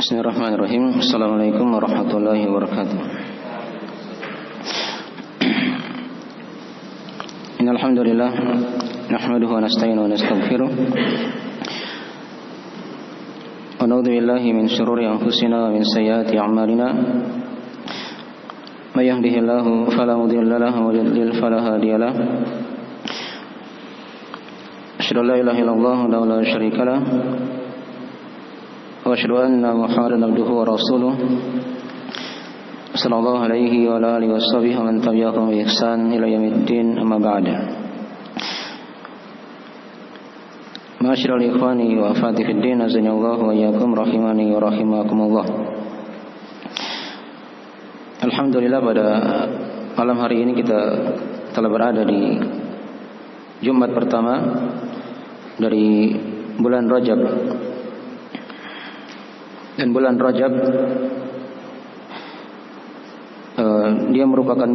Bismillahirrahmanirrahim. Assalamualaikum warahmatullahi wabarakatuh. Innal hamdalillah nahmaduhu wa nasta'inuhu wa nastaghfiruh. Wa na'udzu billahi min shururi anfusina wa min sayyiati a'malina. May yahdihillahu fala mudilla lahu wa may yudlil fala hadiya lahu. Asyhadu an la ilaha illallah wa la syarika lahu. Wa asyhadu anna Muhammadan abduhu wa rasuluh sallallahu alaihi wa alihi washabihi wa man tabi'ahum bi ihsan ila yaumiddin, amma ba'd. Ma'asyiral ikhwani wa akhwati fid din, azanallahu wa iyyakum rahimani wa rahimakumullah. Alhamdulillah, pada malam hari ini kita telah berada di Jumat pertama dari bulan Rajab. Dan bulan Rajab dia merupakan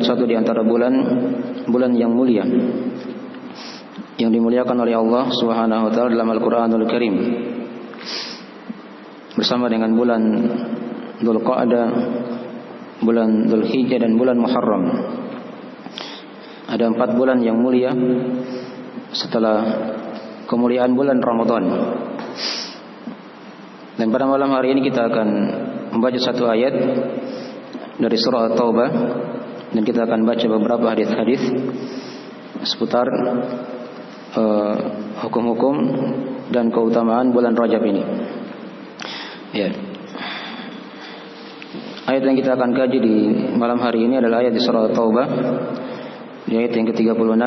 satu di antara bulan yang mulia, yang dimuliakan oleh Allah Subhanahu wa taala dalam Al-Qur'anul Karim, bersama dengan bulan Dzulqa'dah, bulan Dzulhijjah dan bulan Muharram. Ada 4 bulan yang mulia setelah kemuliaan bulan Ramadan. Dan pada malam hari ini kita akan membaca satu ayat dari surah At-Taubah, dan kita akan baca beberapa hadis-hadis seputar hukum-hukum dan keutamaan bulan Rajab ini. Ya. Ayat yang kita akan kaji di malam hari ini adalah ayat di surah At-Taubah, di ayat yang ke-36.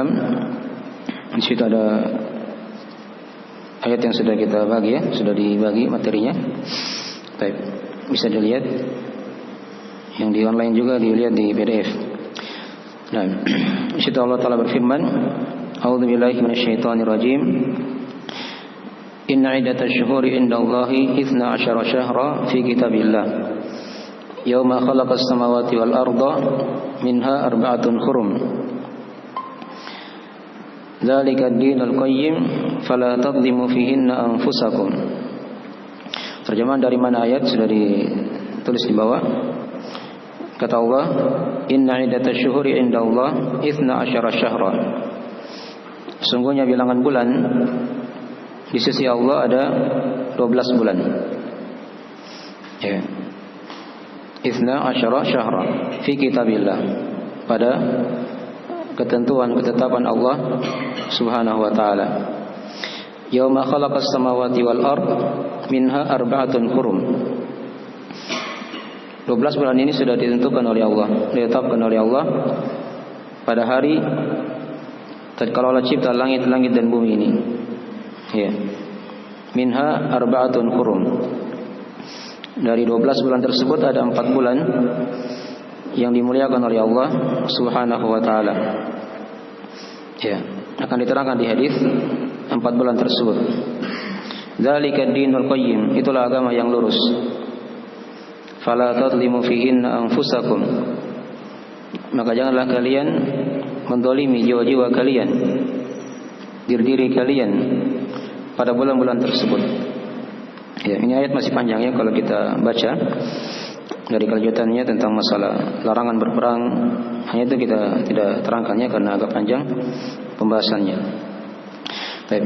Di situ ada ayat yang sudah kita bagi, sudah dibagi materinya. Baik, bisa dilihat. Yang di online juga dilihat di PDF. Nah, di situ Allah Taala berfirman, A'udzubillahi minasyaitonirrajim. Inna 'iddatash syuhuri 'indallahi 12 syahra fi kitabillah. Yauma khalaqas samawati wal arda minha arba'atun hurum. Dzalika ad-dinul qayyim fala tadhlimu fihinna anfusakum. Terjemahan dari mana ayat sudah ditulis di bawah. Kata Allah, Inna 'iddatash syuhuri 'indallah 12 syahra. Sungguhnya bilangan bulan di sisi Allah ada 12 bulan. Ya. 12 syahra fi kitabillah, pada ketentuan ketetapan Allah Subhanahu wa taala. Yauma khalaqas samawati wal ard minha arba'atun hurum. 12 bulan ini sudah ditentukan oleh Allah, ditetapkan oleh Allah pada hari tatkala Allah cipta langit-langit dan bumi ini. Ya. Minha arba'atun hurum. Dari 12 bulan tersebut ada 4 bulan yang dimuliakan oleh Allah Subhanahu wa taala. Ya, akan diterangkan di hadis 4 bulan tersebut. Dzalika ad-dinul qayyim, itulah agama yang lurus. Fala tadlimu fihinna anfusakum. Maka janganlah kalian mendolimi jiwa-jiwa kalian, diri kalian pada bulan-bulan tersebut. Ya, ini ayat masih panjang ya kalau kita baca. Dari kelanjutannya tentang masalah larangan berperang, hanya itu kita tidak terangkannya karena agak panjang pembahasannya. Baik.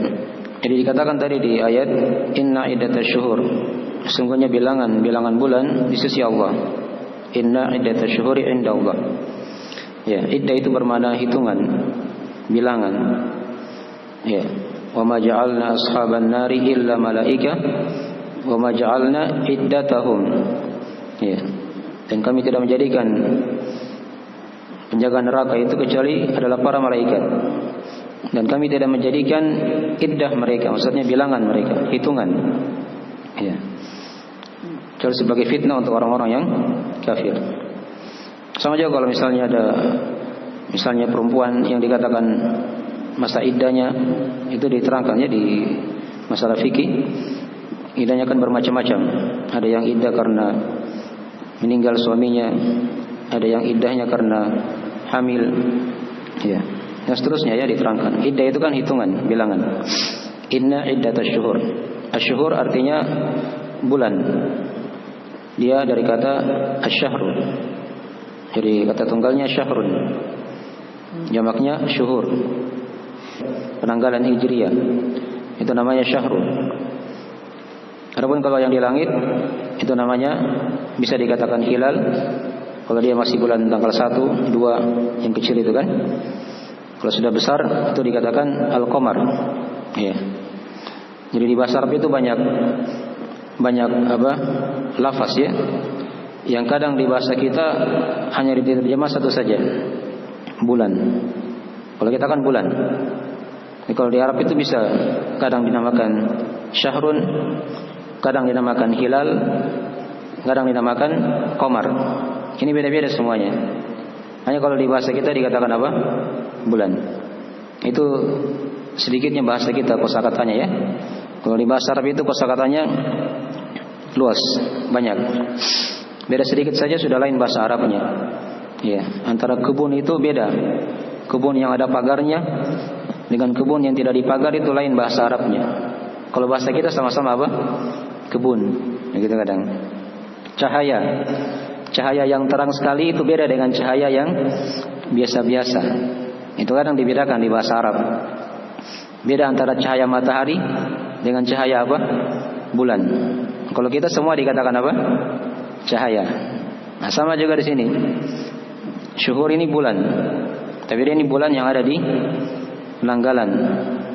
Jadi dikatakan tadi di ayat Inna 'iddatash syuhur, sungguhnya bilangan bulan di sisi Allah. Inna 'iddatash syuhuri 'indallah. Ya, iddah itu bermakna hitungan, bilangan. Ya. Wa ma ja'alna ashaban nari illa malaika wa ma ja'alna iddatahum. Ya. Dan kami tidak menjadikan penjaga neraka itu kecuali adalah para malaikat. Dan kami tidak menjadikan iddah mereka, maksudnya bilangan mereka, hitungan. Ya. Kecuali sebagai fitnah untuk orang-orang yang kafir. Sama juga kalau misalnya ada perempuan yang dikatakan masa iddahnya itu diterangkannya di masalah fikih. Iddahnya kan bermacam-macam. Ada yang iddah karena meninggal suaminya, ada yang iddahnya karena hamil, ya, dan seterusnya ya diterangkan. Iddah itu kan hitungan, bilangan. Inna iddatash syuhur. Asyhur artinya bulan. dia dari kata asy-syahru. Jadi kata tunggalnya syahrun, jamaknya syuhur. Penanggalan hijriyah itu namanya syahrun. Adapun kalau yang di langit itu namanya bisa dikatakan hilal. Kalau dia masih bulan tanggal 1, 2 yang kecil itu kan. Kalau sudah besar itu dikatakan al-qamar. Ya. Jadi di bahasa Arab itu banyak lafaz ya. Yang kadang di bahasa kita hanya diterjemah satu saja, bulan. Kalau kita kan bulan. Jadi kalau di Arab itu bisa kadang dinamakan syahrun, kadang dinamakan hilal, kadang dinamakan qamar. Ini beda-beda semuanya. Hanya kalau di bahasa kita dikatakan apa? Bulan. Itu sedikitnya bahasa kita kosakatanya ya. Kalau di bahasa Arab itu kosakatanya luas, banyak. Beda sedikit saja sudah lain bahasa Arabnya. Ya, antara kebun itu beda. Kebun yang ada pagarnya dengan kebun yang tidak dipagar itu lain bahasa Arabnya. Kalau bahasa kita sama-sama apa? Kebun. Ya gitu kadang. Cahaya yang terang sekali itu beda dengan cahaya yang biasa-biasa. Itu kadang dibedakan di bahasa Arab. Beda antara cahaya matahari dengan cahaya apa? Bulan. Kalau kita semua dikatakan apa? Cahaya. Nah, sama juga di sini. Syuhur ini bulan. Tapi ini bulan yang ada di penanggalan.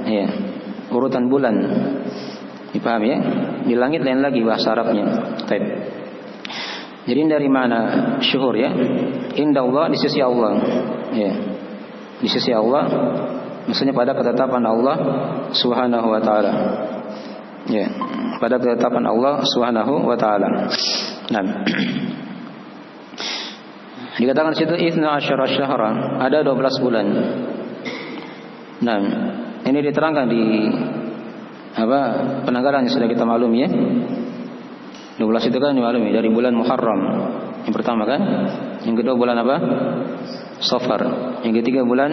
Ya. Urutan bulan. Dipahami ya? Di langit lain lagi bahasa Arabnya. Baik. Jadi dari mana syuhur ya? Inda Allah, di sisi Allah. Ya. Di sisi Allah, maksudnya pada ketetapan Allah Subhanahu wa taala. Ya, pada ketetapan Allah Subhanahu wa taala. Nah. Dikatakan situ 12 syahra, ada 12 bulan. Nah, ini diterangkan di penanggalan yang sudah kita maklumi ya. 12 itu kan dimaklumi dari bulan Muharram yang pertama kan, yang kedua bulan apa? Safar, yang ketiga bulan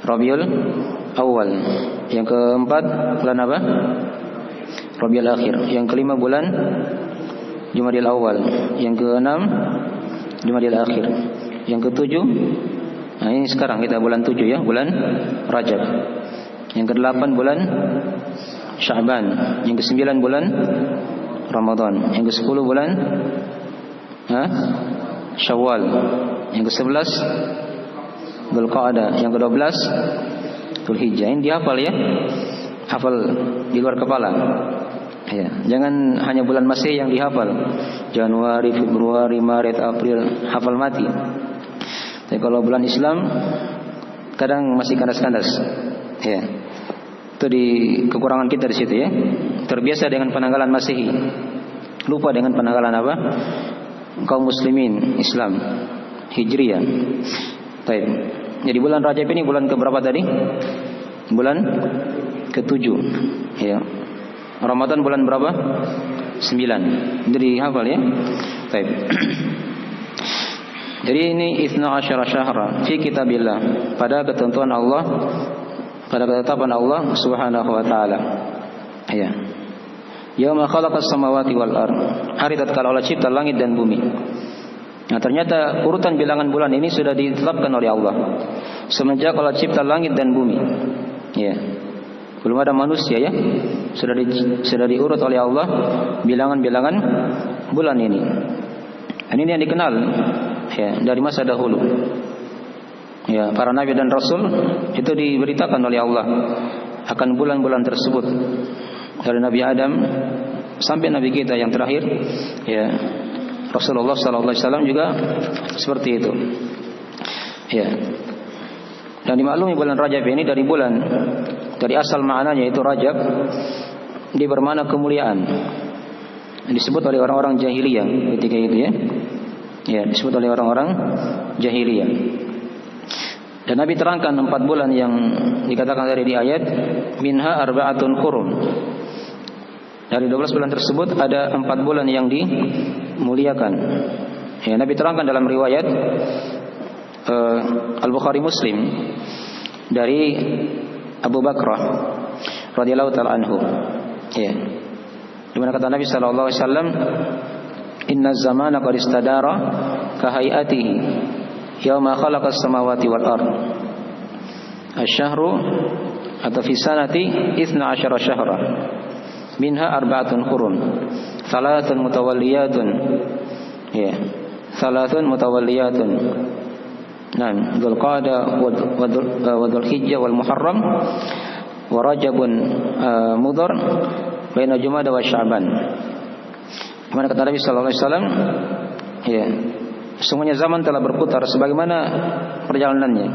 Rabiul Awal, yang keempat bulan apa? Rabiul Akhir, yang kelima bulan Jumadil Awal, yang keenam Jumadil Akhir, yang ketujuh ini sekarang kita bulan 7 ya, bulan Rajab, yang kedelapan bulan Sya'ban, yang ke-9 bulan Ramadan, yang ke-10 bulan Syawal, yang ke-11 Dzulqa'dah, yang ke-12 Dzulhijjah. Ini dihafal ya. Hafal di luar kepala. Ya, jangan hanya bulan Masih yang dihafal. Januari, Februari, Maret, April, hafal mati. Tapi kalau bulan Islam kadang masih kandas-kandas. Ya. Itu di kekurangan kita di situ ya. Terbiasa dengan penanggalan Masehi, lupa dengan penanggalan apa? Kaum muslimin Islam Hijriyah. Baik. Jadi bulan Rajab ini bulan keberapa tadi? Bulan ke-7. Ya. Ramadan bulan berapa? 9. Jadi hafal ya. Baik. Jadi ini 12 syahra fi kitabillah, pada ketentuan Allah, pada ketetapan Allah Subhanahu wa taala. Ya. Yauma khalaqas samawati wal ard. Hari tatkala Allah cipta langit dan bumi. Nah, ternyata urutan bilangan bulan ini sudah ditetapkan oleh Allah semenjak Allah cipta langit dan bumi. Ya. Belum ada manusia ya. Sudah diurut oleh Allah bilangan-bilangan bulan ini. Dan ini yang dikenal ya dari masa dahulu. Ya, para nabi dan rasul itu diberitakan oleh Allah akan bulan-bulan tersebut, dari Nabi Adam sampai Nabi kita yang terakhir ya, Rasulullah sallallahu alaihi wasallam juga seperti itu. Ya. Dan dimaklumi bulan Rajab ini dari asal maknanya itu Rajab, dia bermakna kemuliaan. Disebut oleh orang-orang jahiliyah ketika itu ya. Ya, disebut oleh orang-orang jahiliyah. Dan Nabi terangkan 4 bulan yang dikatakan dari di ayat, minha arba'atun hurum. Dari 12 bulan tersebut ada 4 bulan yang dimuliakan. Ya, Nabi terangkan dalam riwayat Al-Bukhari Muslim dari Abu Bakrah radhiyallahu ta'ala anhu. Ya. di mana kata Nabi sallallahu alaihi wasallam, "Inna zamana qad istadara ka hayatihi yauma khalaqas samawati wal ard." Asy-syahru atau fi sanati 12 syahra. Minha arba'atun hurum. Salatun mutawalliyatun. Ya. Salatun mutawalliyatun. Naam, Dzulqa'dah wa Dzulhijjah wal Muharram wa Rajabun Mudhar baina Jumadah wa Sya'ban. Mana kata Nabi sallallahu alaihi wasallam, ya, semuanya zaman telah berputar sebagaimana perjalanannya.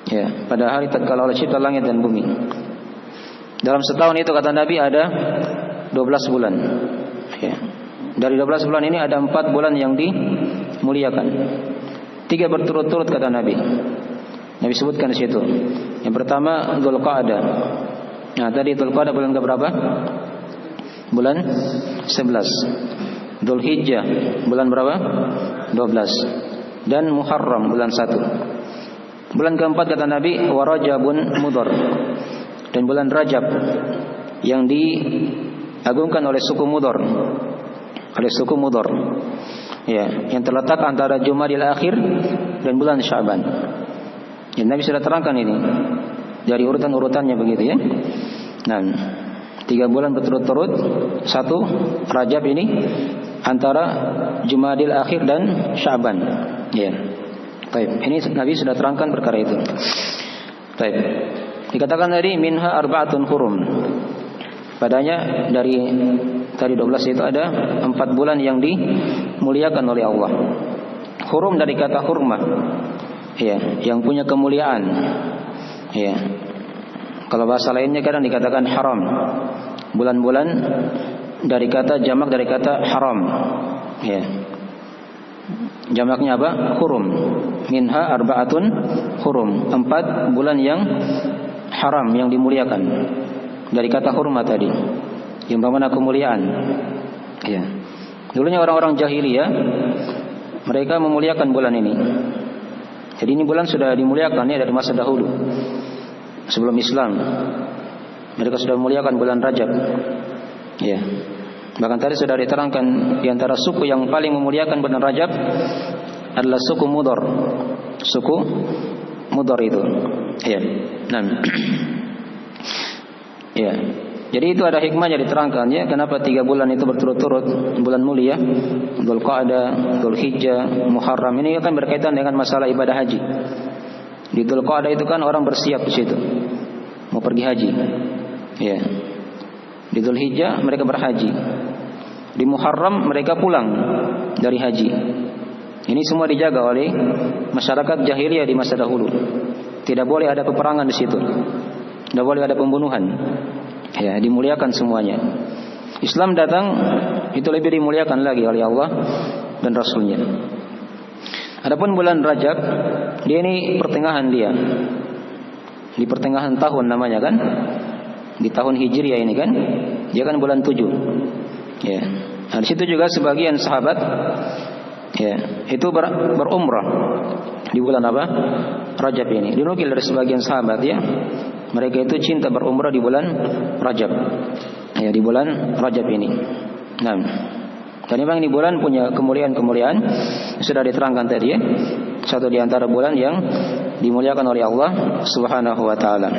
Ya, pada hari tatkala Allah cipta langit dan bumi. Dalam setahun itu kata Nabi ada 12 bulan. Ya. Dari 12 bulan ini ada 4 bulan yang dimuliakan. 3 berturut-turut kata Nabi. Nabi sebutkan di situ. Yang pertama Dzulqa'dah. Nah, tadi Dzulqa'dah bulan ke berapa? Bulan 11. Dzulhijjah bulan berapa? 12. Dan Muharram bulan 1. Bulan keempat kata Nabi wa Rajabun Mudhar, dan bulan Rajab yang diagungkan oleh suku Mudhar, ya, yang terletak antara Jumadil Akhir dan bulan Sya'ban. Ya, Nabi sudah terangkan ini dari urutan-urutannya begitu ya. Nah, 3 bulan berturut-turut, 1 Rajab ini antara Jumadil Akhir dan Sya'ban. Ya. Baik, ini Nabi sudah terangkan perkara itu. Baik. Dikatakan tadi minha arba'atun hurum. Padanya dari 12 itu ada 4 bulan yang dimuliakan oleh Allah. Hurum dari kata hurmah. Ya, yang punya kemuliaan. Ya. Kalau bahasa lainnya kadang dikatakan haram. Bulan-bulan dari kata jamak dari kata haram. Ya. Jamaknya apa? Hurum. Minha arba'atun hurum. 4 bulan yang haram, yang dimuliakan. Dari kata hurma tadi, yang bermakna kemuliaan. Ya. Dulunya orang-orang jahiliyah, mereka memuliakan bulan ini. Jadi ini bulan sudah dimuliakan ya dari masa dahulu. Sebelum Islam, mereka sudah memuliakan bulan Rajab. Ya. Bahkan tadi sudah diterangkan di antara suku yang paling memuliakan bulan Rajab adalah suku Mudhar. Suku Mudhar itu. Ya. Nah. Ya. Jadi itu ada hikmahnya diterangkan ya, kenapa 3 bulan itu berturut-turut bulan mulia, Dzulqa'dah, Dzulhijjah, Muharram. Ini kan berkaitan dengan masalah ibadah haji. Di Dzulqa'dah itu kan orang bersiap di situ mau pergi haji. Ya. Di Dzulhijjah mereka berhaji. Di Muharram mereka pulang dari haji. Ini semua dijaga oleh masyarakat jahiliyah di masa dahulu. Tidak boleh ada peperangan di situ. Tidak boleh ada pembunuhan. Ya, dimuliakan semuanya. Islam datang itu lebih dimuliakan lagi oleh Allah dan Rasulnya. Adapun bulan Rajab, dia ini pertengahan dia. Di pertengahan tahun namanya kan? Di tahun Hijriah ini kan, dia kan bulan 7. Ya. Nah, di situ juga sebagian sahabat, ya, itu berumrah di bulan apa? Rajab ini. Dinukil dari sebagian sahabat ya, mereka itu cinta berumrah di bulan Rajab. Ya, di bulan Rajab ini. Nah, dan memang ini bulan punya kemuliaan-kemuliaan sudah diterangkan tadi ya. Satu di antara bulan yang dimuliakan oleh Allah Subhanahu wa taala.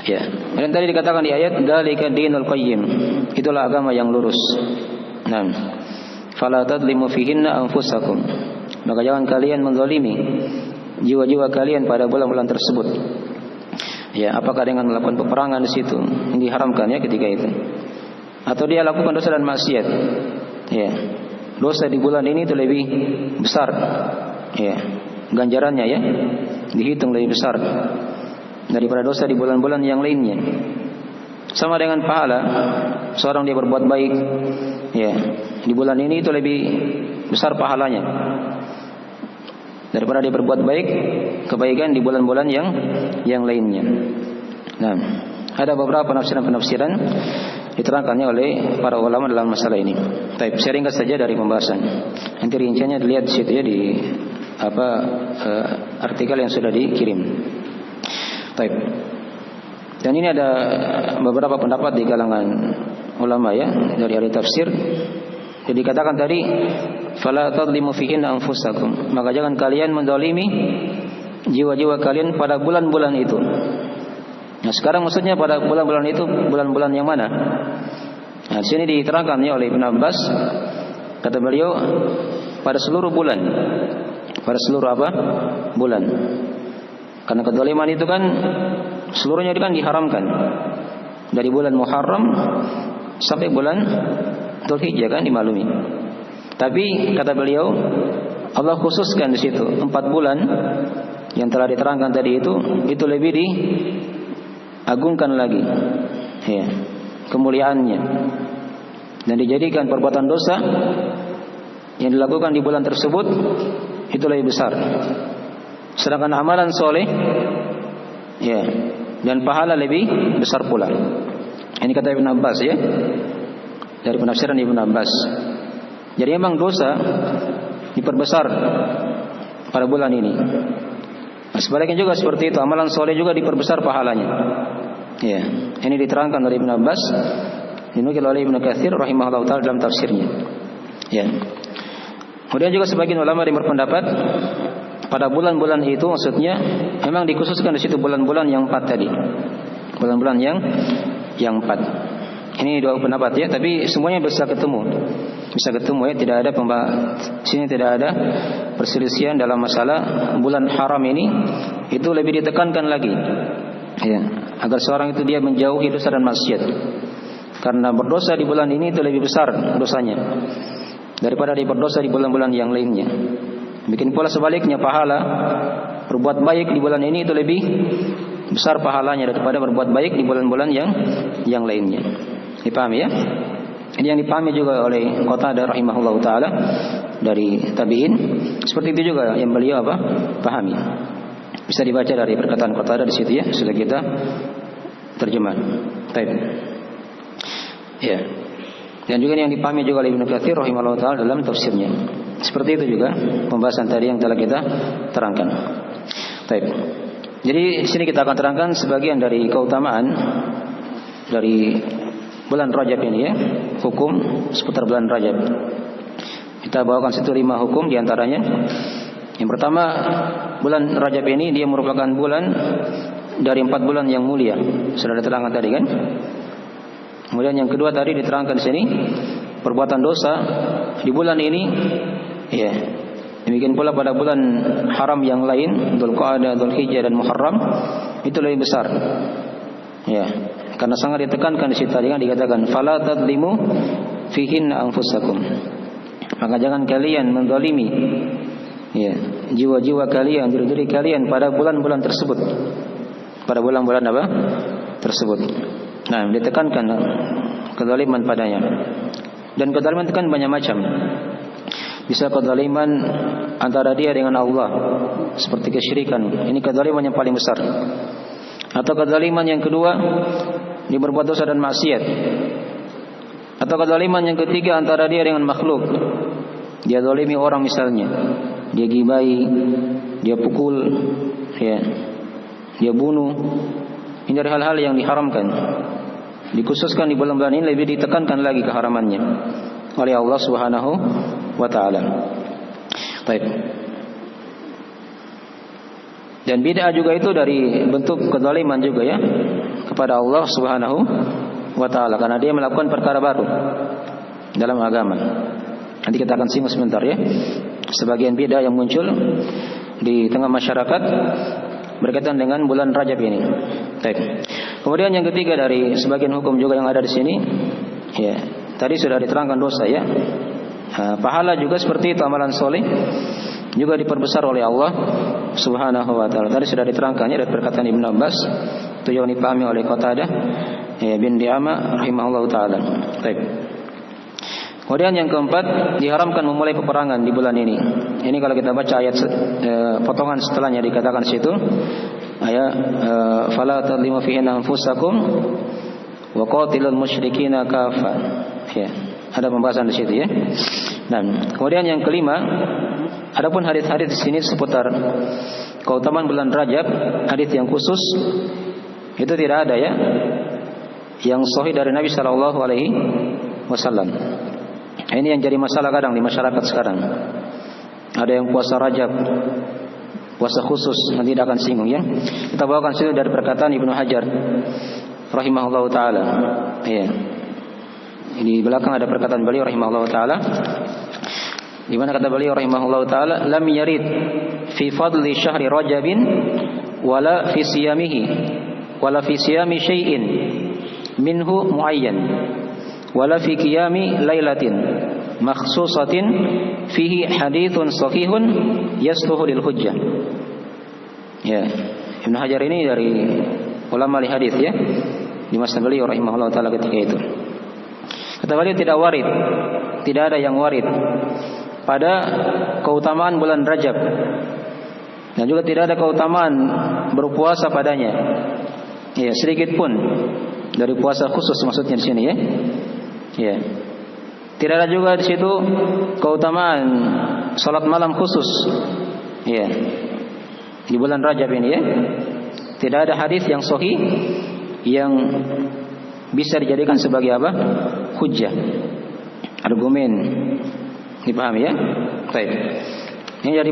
Ya. Dan tadi dikatakan di ayat dzalika dinul qayyim. Itulah agama yang lurus. Nah, fala tadlimu fihinna anfusakum. Maka jangan kalian menzalimi jiwa-jiwa kalian pada bulan-bulan tersebut. Ya, apakah dengan melakukan peperangan di situ yang diharamkan ya ketika itu, atau dia lakukan dosa dan maksiat. Ya. Dosa di bulan ini itu lebih besar. Ya. Ganjarannya ya dihitung lebih besar daripada dosa di bulan-bulan yang lainnya. Sama dengan pahala seorang dia berbuat baik ya di bulan ini itu lebih besar pahalanya daripada dia berbuat baik kebaikan di bulan-bulan yang lainnya. Nah, ada beberapa penafsiran diterangkannya oleh para ulama dalam masalah ini. Baik, saya ringkas saja dari pembahasan. Nanti rinciannya dilihat di situ ya di artikel yang sudah dikirim. Baik. Dan ini ada beberapa pendapat di kalangan ulama ya, dari ahli tafsir. Jadi dikatakan tadi fala tadlimu fihinna anfusakum, maka jangan kalian menzalimi jiwa-jiwa kalian pada bulan-bulan itu. Nah, sekarang maksudnya pada bulan-bulan itu bulan-bulan yang mana? Nah, di sini diterangkan ya oleh Ibnu Abbas, kata beliau pada seluruh bulan. Pada seluruh apa? Bulan. Karena kedzaliman itu kan seluruhnya itu kan diharamkan. Dari bulan Muharram sampai bulan Dzulhijjah kan dimaklumi. Tapi kata beliau Allah khususkan di situ 4 bulan yang telah diterangkan tadi itu lebih diagungkan lagi. Ya, kemuliaannya. Dan dijadikan perbuatan dosa yang dilakukan di bulan tersebut itu lebih besar. Sedangkan amalan soleh ya, dan pahala lebih besar pula. Ini kata Ibnu Abbas ya, dari penafsiran Ibnu Abbas. Jadi memang dosa diperbesar pada bulan ini. Nah, sebaliknya juga seperti itu, amalan soleh juga diperbesar pahalanya. Ya, ini diterangkan oleh Ibnu Abbas, dinukil oleh Ibnu Katsir rahimahullah taala dalam tafsirnya. Ya. Kemudian juga sebagian ulama yang berpendapat pada bulan-bulan itu maksudnya memang dikhususkan di situ bulan-bulan yang 4 tadi. Bulan-bulan yang 4. Ini dua pendapat ya, tapi semuanya bisa ketemu. Bisa ketemu ya, tidak ada sini tidak ada perselisihan dalam masalah bulan haram ini, itu lebih ditekankan lagi. Ya, agar seorang itu dia menjauhi dosa dan maksiat. Karena berdosa di bulan ini itu lebih besar dosanya daripada dia berdosa di bulan-bulan yang lainnya. Bikin pula sebaliknya, pahala berbuat baik di bulan ini itu lebih besar pahalanya daripada berbuat baik di bulan-bulan yang lainnya. Dipahami ya? Ini yang dipahami juga oleh Qatadah rahimahullah taala dari tabi'in. Seperti itu juga yang beliau pahami. Bisa dibaca dari perkataan Qatadah di situ ya, sudah kita terjemah. Baik. Ya. Dan juga yang dipahami juga oleh Ibnu Katsir rahimahullah taala dalam tafsirnya. Seperti itu juga pembahasan tadi yang telah kita terangkan. Baik. Jadi di sini kita akan terangkan sebagian dari keutamaan dari bulan Rajab ini ya, hukum seputar bulan Rajab. Kita bawakan situ 5 hukum diantaranya. Yang pertama, bulan Rajab ini dia merupakan bulan dari 4 bulan yang mulia. Sudah diterangkan tadi kan? Kemudian yang kedua tadi diterangkan di sini, perbuatan dosa di bulan ini ya. Demikian pula pada bulan haram yang lain, Dzulqa'dah, Dzulhijjah dan Muharram, itu lebih besar. Ya, karena sangat ditekankan di situ tadi kan dikatakan fala tadlimu fihinna anfusakum. Maka jangan kalian menzalimi ya, jiwa-jiwa kalian, diri-diri kalian pada bulan-bulan tersebut. Pada bulan-bulan apa? Tersebut. Nah, ditekankan kezaliman padanya. Dan kezaliman itu kan banyak macam. Bisa kezaliman antara dia dengan Allah, seperti kesyirikan. Ini kezaliman yang paling besar. Atau kezaliman yang kedua, dia berbuat dosa dan maksiat. Atau kezaliman yang ketiga antara dia dengan makhluk. Dia zalimi orang misalnya, dia gibai, dia pukul, ya, dia bunuh. Ini dari hal-hal yang diharamkan. Dikhususkan di bulan-bulan ini lebih ditekankan lagi keharamannya oleh Allah Subhanahu wa taala. Baik. Dan bid'ah juga itu dari bentuk kezaliman juga ya kepada Allah Subhanahu wa taala, karena dia melakukan perkara baru dalam agama. Nanti kita akan singgung sebentar ya, sebagian bid'ah yang muncul di tengah masyarakat berkaitan dengan bulan Rajab ini. Baik. Kemudian yang ketiga dari sebagian hukum juga yang ada di sini, ya, tadi sudah diterangkan dosa ya. Nah, pahala juga seperti itu, amalan soleh juga diperbesar oleh Allah Subhanahu wa taala. Tadi sudah diterangkannya dari perkataan Ibnu Abbas, itu yang dipahami oleh Qatadah ya, bin Di'amah rahimahullahu taala. Baik. Kemudian yang keempat, diharamkan memulai peperangan di bulan ini. Ini kalau kita baca ayat potongan setelahnya dikatakan situ, ayat fala tadlimu fihi anfusakum wa qatilul musyrikina kafa. Ya, ada pembahasan di situ ya. Nah, kemudian yang kelima, adapun hadis-hadis di sini seputar keutamaan bulan Rajab, hadis yang khusus itu tidak ada ya. yang sahih dari Nabi sallallahu alaihi wasallam. Ini yang jadi masalah kadang di masyarakat sekarang. Ada yang puasa Rajab, puasa khusus, nanti tidak akan singgung ya. Kita bawakan sini dari perkataan Ibnu Hajar rahimahullahu taala. Ya. Di belakang ada perkataan beliau rahimahullahu taala. Di mana kata beliau rahimahullahu taala, lam yarid fi fadli syahri Rajabin wala fi siyamihi wala fi siyami syai'in minhu muayyan wala fi qiyami lailatin makhsusatin fihi haditsun sahihun yasluhu lil hujjah. Ya, Ibnu Hajar ini dari ulama hadis ya, di masa beliau rahimahullah taala ketika itu. Kata beliau tidak warid, tidak ada yang warid pada keutamaan bulan Rajab, dan juga tidak ada keutamaan berpuasa padanya. Ya, sedikit pun dari puasa khusus maksudnya di sini ya. Ya. Tidak ada juga di situ keutamaan salat malam khusus. Ya. Di bulan Rajab ini ya. Tidak ada hadis yang sahih yang bisa dijadikan sebagai apa? Hujjah. Argumen. Dipahami ya? Baik. Ini jadi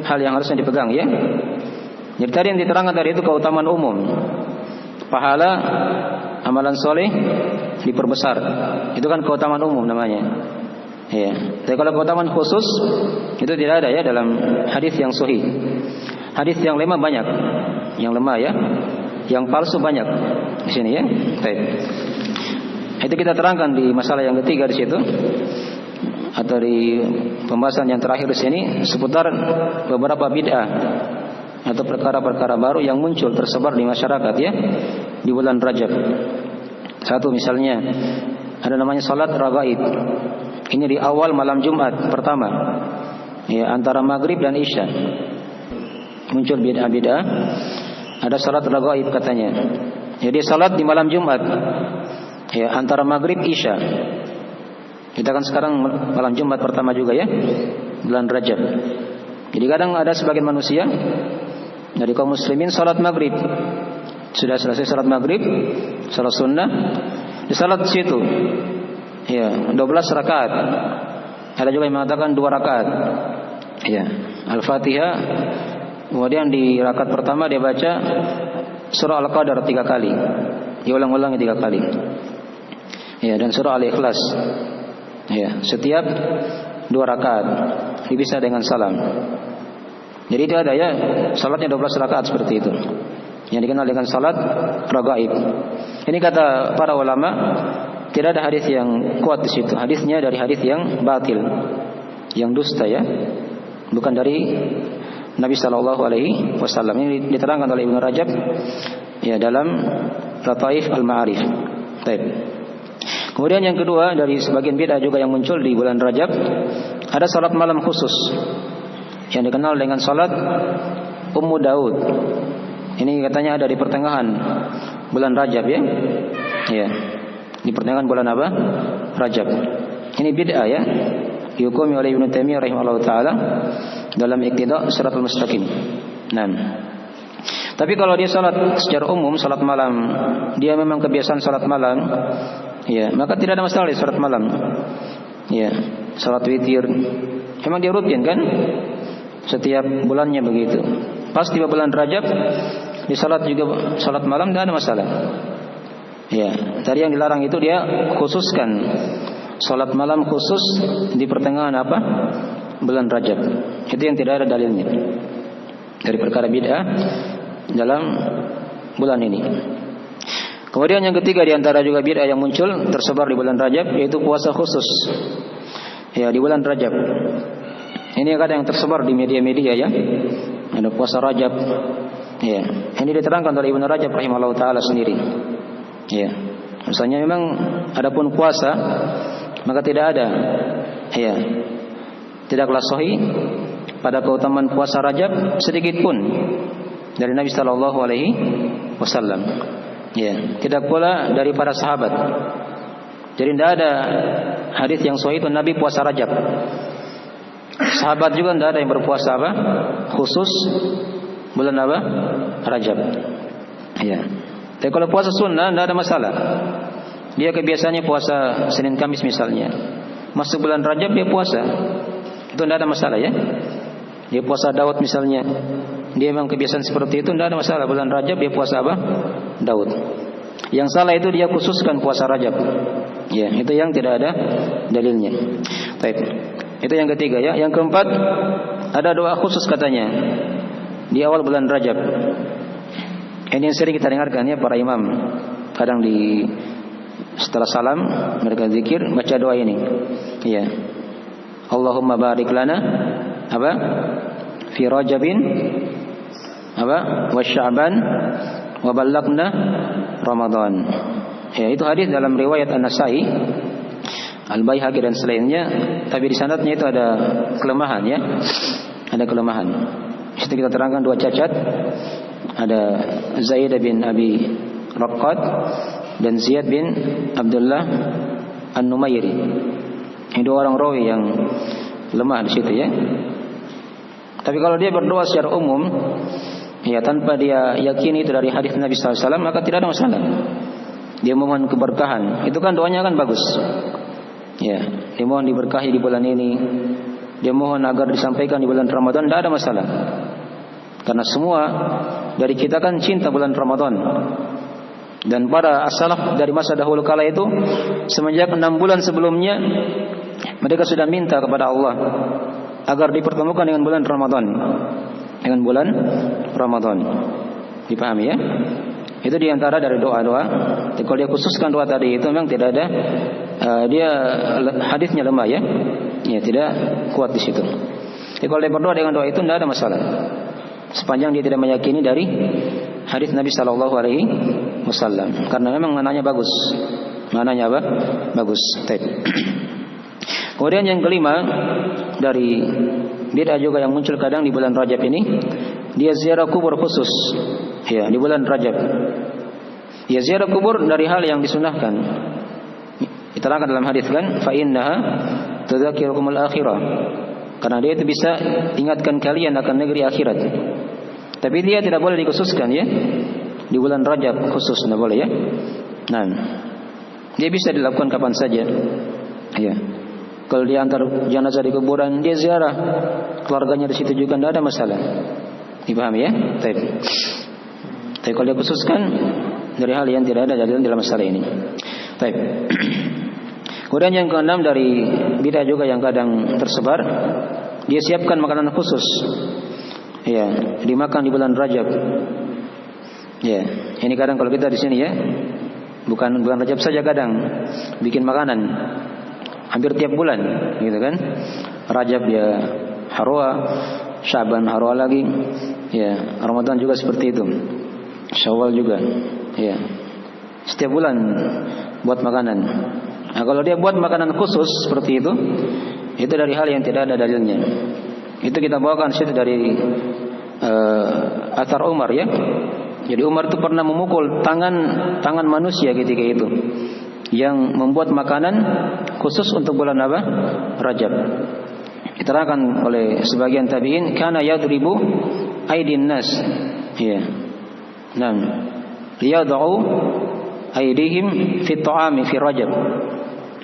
hal yang harusnya dipegang ya. Jadi tadi yang diterangkan tadi itu keutamaan umum. Pahala amalan soleh diperbesar. Itu kan keutamaan umum namanya. Ya. Tapi kalau keutamaan khusus itu tidak ada ya dalam hadis yang sahih. Hadis yang lemah banyak, yang lemah ya, yang palsu banyak di sini ya. Baik. Itu kita terangkan di masalah yang ketiga di situ, atau di pembahasan yang terakhir di sini seputar beberapa bid'ah atau perkara-perkara baru yang muncul tersebar di masyarakat ya di bulan Rajab. Satu misalnya ada namanya salat raghaib. Ini di awal malam Jumat pertama ya, antara maghrib dan isya muncul bid'ah-bid'ah. Ada salat raghaib katanya. Jadi salat di malam Jumat ya, antara maghrib isya. Kita kan sekarang malam Jumat pertama juga ya, bulan Rajab. Jadi kadang ada sebagian manusia dari kaum muslimin salat maghrib, sudah selesai salat maghrib, salat sunnah, di salat situ, ya 12 rakaat. Ada juga yang mengatakan 2 rakaat, ya Al-Fatihah. Kemudian di rakaat pertama dia baca surah Al-Qadar 3 kali, diulang-ulangi 3 kali, ya dan surah Al-Ikhlas, ya setiap 2 rakaat, dipisah dengan salam. Jadi itu ada ya, salatnya 12 rakaat seperti itu, yang dikenal dengan salat raghaib. Ini kata para ulama, tidak ada hadis yang kuat di situ. Hadisnya dari hadis yang batil, yang dusta ya, bukan dari Nabi sallallahu alaihi wasallam. Ini diterangkan oleh Ibnu Rajab ya dalam Lataif Al-Ma'arif. Baik. Kemudian yang kedua dari sebagian bid'ah juga yang muncul di bulan Rajab, ada salat malam khusus yang dikenal dengan salat Ummu Daud. Ini katanya ada di pertengahan bulan Rajab ya. Ya. Di pertengahan bulan apa? Rajab. Ini bid'ah ya. Dihukumi oleh Ibnu Taimiyah rahimahullah taala dalam Iqtida' Shiratal Mustaqim. Nah. Tapi kalau dia salat secara umum salat malam, dia memang kebiasaan salat malam, ya, maka tidak ada masalah di salat malam. Ya, salat witir. Memang dia rutin kan? Setiap bulannya begitu. Pas tiba bulan Rajab, di salat juga salat malam, tidak ada masalah. Ya, tadi yang dilarang itu dia khususkan salat malam khusus di pertengahan apa? Bulan Rajab. Itu yang tidak ada dalilnya dari perkara bid'ah dalam bulan ini. Kemudian yang ketiga di antara juga bid'ah yang muncul tersebar di bulan Rajab, yaitu puasa khusus. Ya, di bulan Rajab. Ini kadang yang tersebar di media-media ya. Ada puasa Rajab. Ya, ini diterangkan oleh Ibnu Rajab rahimahullah taala sendiri. Ya. Misalnya memang adapun puasa maka tidak ada ya, tidaklah sahih pada keutamaan puasa Rajab sedikit pun dari Nabi sallallahu alaihi wasallam. Ya, tidak pula dari para sahabat. Jadi tidak ada hadis yang sahih itu Nabi puasa Rajab. Sahabat juga tidak ada yang berpuasa apa? Khusus bulan apa? Rajab. Ya. Tapi kalau puasa sunnah tidak ada masalah. dia kebiasaannya puasa Senin Kamis misalnya. Masuk bulan Rajab dia puasa. Itu tidak ada masalah ya. Dia puasa Daud misalnya. Dia memang kebiasaan seperti itu, tidak ada masalah. Bulan Rajab dia puasa apa? Daud. Yang salah itu dia khususkan puasa Rajab. Ya, itu yang tidak ada dalilnya. Baik. Itu yang ketiga ya. Yang keempat, ada doa khusus katanya di awal bulan Rajab. Ini yang sering kita dengarkan ya para imam. Kadang setelah salam mereka zikir baca doa ini. Ya. Allahumma barik lana apa? Fi Rajabin apa? Wa Sya'ban wa ballagna Ramadan. Ya, itu hadis dalam riwayat An-Nasa'i, Al-Baihaqi dan selainnya, tapi di sanadnya itu ada kelemahan ya. Ada kelemahan. Di situ kita terangkan dua cacat. Ada Zaid bin Abi Raqqad dan Ziyad bin Abdullah An-Numairi. Ini dua orang rawi yang lemah di situ ya. Tapi kalau dia berdoa secara umum, ya tanpa dia yakini itu dari hadis Nabi SAW, maka tidak ada masalah. Dia memohon keberkahan, itu kan doanya kan bagus. Ya, dia mohon diberkahi di bulan ini. Dia mohon agar disampaikan di bulan Ramadan, tidak ada masalah. Karena semua dari kita kan cinta bulan Ramadan. Dan para as-salaf dari masa dahulu kala itu, semenjak 6 bulan sebelumnya, mereka sudah minta kepada Allah agar dipertemukan dengan bulan Ramadan. Dengan bulan Ramadan. Dipahami ya? Itu diantara dari doa-doa. Jadi kalau dia khususkan doa tadi itu memang tidak ada, dia hadisnya lemah ya. Ya tidak kuat di situ. Jadi kalau dia berdoa dengan doa itu tidak ada masalah. Sepanjang dia tidak meyakini dari hadis Nabi Sallallahu Alaihi Wasallam. Karena memang mananya bagus. Mananya apa? Bagus. Kemudian yang kelima dari bid'ah juga yang muncul kadang di bulan Rajab ini, dia ziarah kubur khusus. Ya, di bulan Rajab. Ya, ziarah kubur dari hal yang disunahkan. Diterangkan dalam hadis kan, fa innaha tudzakirukumul akhirah. Karena dia itu bisa ingatkan kalian akan negeri akhirat. Tapi dia tidak boleh dikhususkan ya. Di bulan Rajab khusus tidak boleh ya. Nah, dia bisa dilakukan kapan saja. Ya. Kalau dia antar jenazah di kuburan, dia ziarah keluarganya di situ juga tidak ada masalah. Dipahami ya? Tapi kalau dia khususkan dari hal yang tidak ada dalam masalah ini. Baik. Kemudian yang keenam dari bid'ah juga yang kadang tersebar, dia siapkan makanan khusus. Ya, dimakan di bulan Rajab. Ya, ini kadang kalau kita di sini ya, bukan bulan Rajab saja kadang bikin makanan. Hampir tiap bulan, gitu kan? Rajab ya harwa, Sya'ban harwa lagi. Ya, Ramadan juga seperti itu. Syawal juga. Ya. Setiap bulan buat makanan. Nah, kalau dia buat makanan khusus seperti itu dari hal yang tidak ada dalilnya. Itu kita bawakan situ dari athar Umar ya. Jadi Umar itu pernah memukul tangan manusia ketika itu, yang membuat makanan khusus untuk bulan apa? Rajab. Diterangkan oleh sebagian tabi'in, kana yadribu aidin nas. Ya. Nah, liyad'u aidihim fi ta'ami fi Rajab.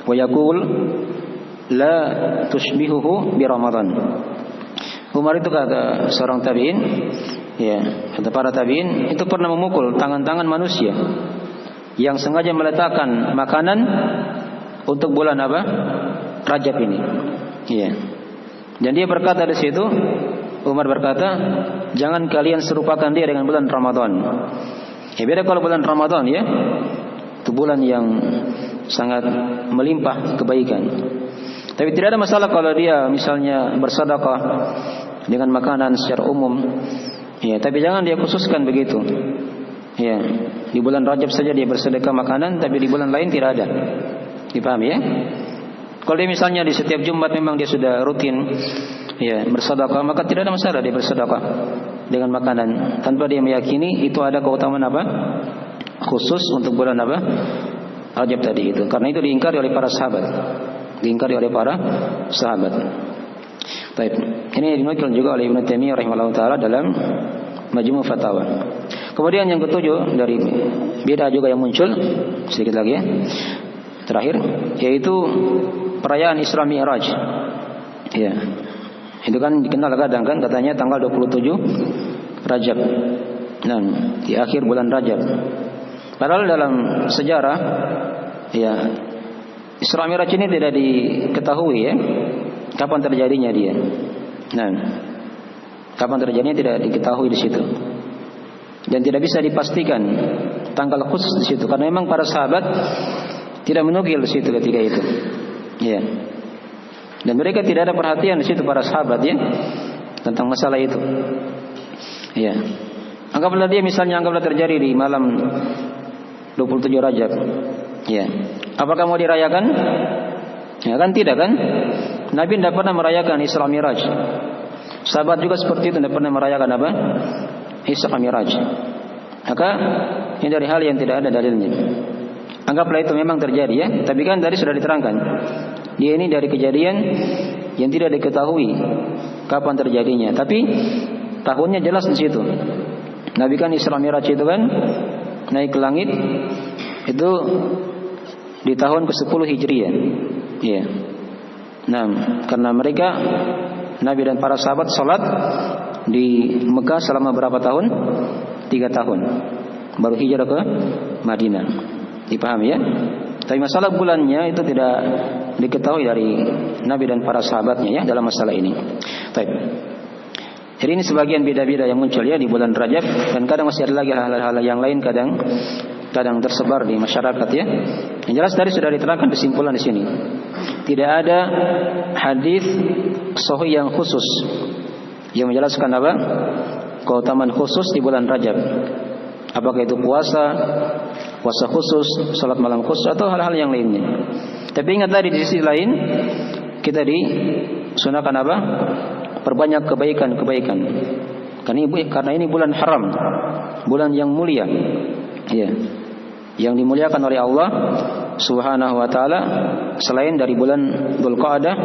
Wa yaqul la tushbihuhu bi Ramadan. Umar itu kata seorang tabi'in, ya, kata para tabi'in, itu pernah memukul tangan-tangan manusia yang sengaja meletakkan makanan untuk bulan apa? Rajab ini. Iya. Dan dia berkata di situ, Umar berkata, jangan kalian serupakan dia dengan bulan Ramadan. Ya beda kalau bulan Ramadan ya. Itu bulan yang sangat melimpah kebaikan. Tapi tidak ada masalah kalau dia misalnya bersedekah dengan makanan secara umum. Ya, tapi jangan dia khususkan begitu. Ya, di bulan Rajab saja dia bersedekah makanan, tapi di bulan lain tidak ada. Dipahami ya? Kalau dia misalnya di setiap Jumat memang dia sudah rutin ya bersedekah, maka tidak ada masalah dia bersedekah dengan makanan tanpa dia meyakini itu ada keutamaan apa? Khusus untuk bulan apa? Rajab tadi itu. Karena itu diingkari oleh para sahabat. Diingkari oleh para sahabat. Baik. Ini dinukil juga oleh Ibnu Taimiyah rahimahullah taala dalam Majmu' Fatawa. Kemudian yang ketujuh dari bid'ah juga yang muncul sedikit lagi ya. terakhir, yaitu perayaan Isra Mi'raj. Ya. Itu kan dikenal kadang kan katanya tanggal 27 Rajab. Nah, di akhir bulan Rajab. Padahal dalam sejarah ya Isra Mi'raj ini tidak diketahui ya kapan terjadinya dia. Nah, kapan terjadinya tidak diketahui di situ. Dan tidak bisa dipastikan tanggal khusus di situ karena memang para sahabat tidak menukil di situ ketika itu. Ya. Dan mereka tidak ada perhatian di situ para sahabat ya tentang masalah itu. Ya. Anggaplah dia misalnya terjadi di malam 27 Rajab. Ya. Apakah mau dirayakan? Ya kan tidak kan? Nabi tidak pernah merayakan Isra Mi'raj. Sahabat juga seperti itu tidak pernah merayakan apa? Isra Mi'raj. Maka ini dari hal yang tidak ada dalilnya. Anggaplah itu memang terjadi ya, tapi kan tadi sudah diterangkan. Dia ini dari kejadian yang tidak diketahui kapan terjadinya, tapi tahunnya jelas di situ. Nabi kan Isra Mi'raj itu kan naik ke langit itu di tahun ke-10 Hijriah. Iya. Nah, karena mereka Nabi dan para sahabat salat di Mekah selama berapa tahun? 3 tahun. Baru hijrah ke Madinah. Dipahami ya? Tapi masalah bulannya itu tidak diketahui dari Nabi dan para sahabatnya ya dalam masalah ini. Baik. Jadi ini sebagian beda-beda yang muncul ya di bulan Rajab, dan kadang masih ada lagi hal-hal yang lain kadang tersebar di masyarakat ya. Yang jelas tadi sudah diterangkan kesimpulan di sini. Tidak ada hadis sahih yang khusus yang menjelaskan apa? Keutamaan khusus di bulan Rajab. Apakah itu puasa khusus, salat malam khusus atau hal-hal yang lainnya. Tapi ingat tadi di sisi lain kita disunahkan apa? Perbanyak kebaikan-kebaikan. Karena ini bulan haram, bulan yang mulia. Ya. Yang dimuliakan oleh Allah Subhanahu wa taala selain dari bulan Dzulqa'dah.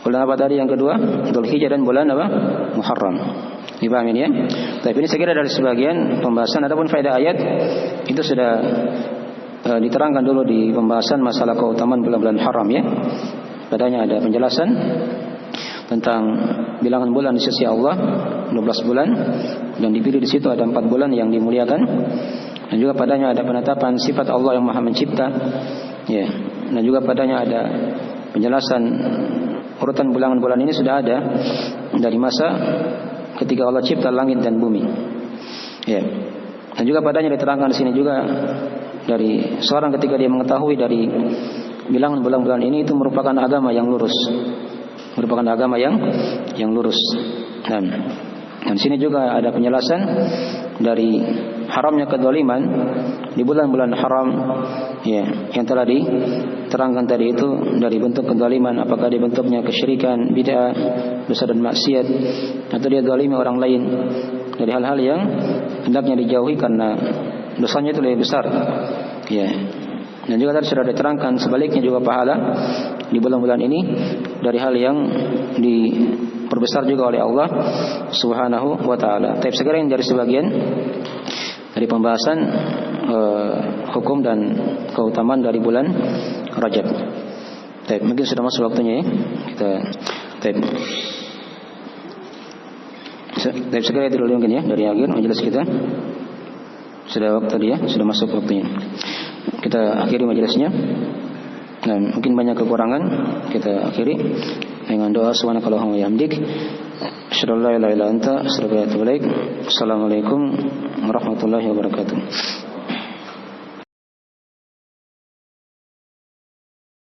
Bulan apa tadi yang kedua? Dzulhijjah dan bulan apa? Muharram. Dipahami ya? Tapi ini saya kira dari sebagian pembahasan. Adapun faedah ayat itu sudah diterangkan dulu di pembahasan masalah keutamaan bulan-bulan haram ya. Padanya ada penjelasan tentang bilangan bulan di sisi Allah 12 bulan, dan dipilih di situ ada 4 bulan yang dimuliakan, dan juga padanya ada penetapan sifat Allah yang Maha Mencipta ya. Dan juga padanya ada penjelasan urutan bilangan bulan ini sudah ada dari masa ketika Allah cipta langit dan bumi ya. Dan juga padanya diterangkan di sini juga dari seorang ketika dia mengetahui dari bilangan bulan-bulan ini itu merupakan agama yang lurus, merupakan agama yang lurus. Dan di sini juga ada penjelasan dari haramnya kezaliman di bulan-bulan haram ya, yang telah diterangkan tadi itu dari bentuk kezaliman, apakah dia bentuknya kesyirikan, bid'ah, dosa dan maksiat, atau dia zalimi orang lain dari hal-hal yang hendaknya dijauhi karena dosanya itu lebih besar ya. Dan juga tadi sudah diterangkan sebaliknya juga pahala di bulan-bulan ini dari hal yang diperbesar juga oleh Allah Subhanahu wa taala. Tapi sekarang dari sebagian dari pembahasan hukum dan keutamaan dari bulan Rajab. Tapi mungkin sudah masuk waktunya ya. Tapi sekarang itu dulu mungkin ya dari akhir majelis kita. Sudah waktu dia, sudah masuk waktunya. Kita akhiri majelisnya. Dan mungkin banyak kekurangan, kita akhiri dengan doa subhanakallahumma wa bihamdik, asyhadu an la ilaha illa anta, astaghfiruka wa atubu ilaik. Assalamualaikum warahmatullahi wabarakatuh.